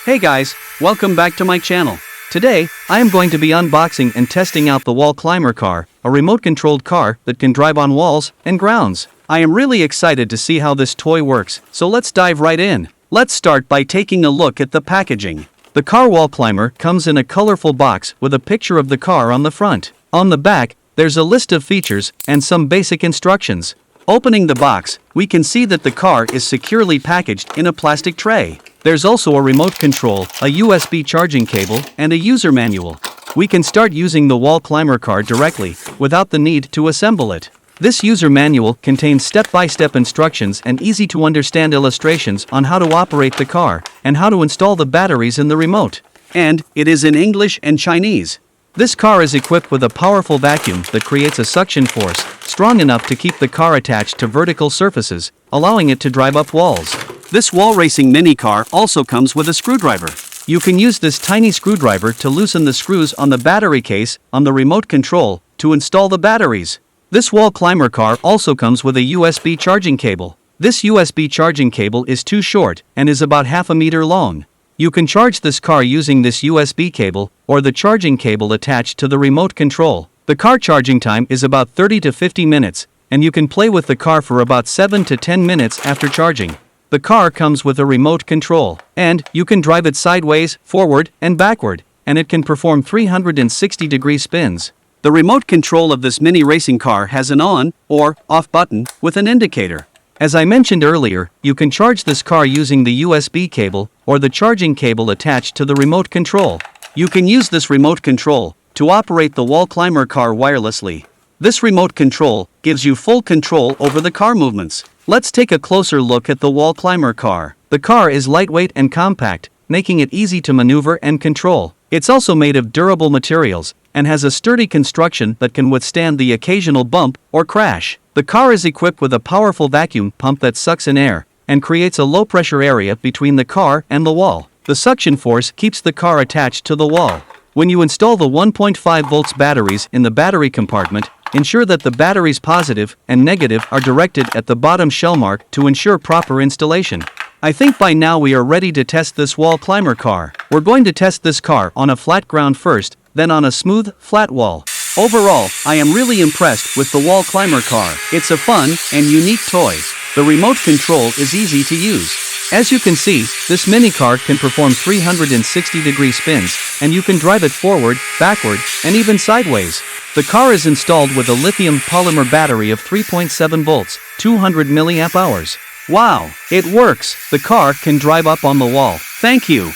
Hey guys, welcome back to my channel. Today, I am going to be unboxing and testing out the wall climber car, a remote-controlled car that can drive on walls and grounds. I am really excited to see how this toy works, so let's dive right in. Let's start by taking a look at the packaging. The car wall climber comes in a colorful box with a picture of the car on the front. On the back, there's a list of features and some basic instructions. Opening the box, we can see that the car is securely packaged in a plastic tray. There's also a remote control, a USB charging cable, and a user manual. We can start using the wall climber car directly, without the need to assemble it. This user manual contains step-by-step instructions and easy-to-understand illustrations on how to operate the car, and how to install the batteries in the remote. And it is in English and Chinese. This car is equipped with a powerful vacuum that creates a suction force, strong enough to keep the car attached to vertical surfaces, allowing it to drive up walls. This wall racing mini car also comes with a screwdriver. You can use this tiny screwdriver to loosen the screws on the battery case on the remote control to install the batteries. This wall climber car also comes with a USB charging cable. This USB charging cable is too short and is about half a meter long. You can charge this car using this USB cable or the charging cable attached to the remote control. The car charging time is about 30 to 50 minutes, and you can play with the car for about 7 to 10 minutes after charging. The car comes with a remote control, and you can drive it sideways, forward, and backward, and it can perform 360-degree spins. The remote control of this mini racing car has an on or off button with an indicator. As I mentioned earlier, you can charge this car using the USB cable or the charging cable attached to the remote control. You can use this remote control to operate the wall climber car wirelessly. This remote control gives you full control over the car movements. Let's take a closer look at the wall climber car. The car is lightweight and compact, making it easy to maneuver and control. It's also made of durable materials and has a sturdy construction that can withstand the occasional bump or crash. The car is equipped with a powerful vacuum pump that sucks in air and creates a low-pressure area between the car and the wall. The suction force keeps the car attached to the wall. When you install the 1.5 volts batteries in the battery compartment, ensure that the batteries positive and negative are directed at the bottom shell mark to ensure proper installation. I think by now we are ready to test this wall climber car. We're going to test this car on a flat ground first, then on a smooth, flat wall. Overall, I am really impressed with the wall climber car. It's a fun and unique toy. The remote control is easy to use. As you can see, this mini car can perform 360-degree spins, and you can drive it forward, backward, and even sideways. The car is installed with a lithium polymer battery of 3.7 volts, 200 milliamp hours. Wow, it works! The car can drive up on the wall. Thank you.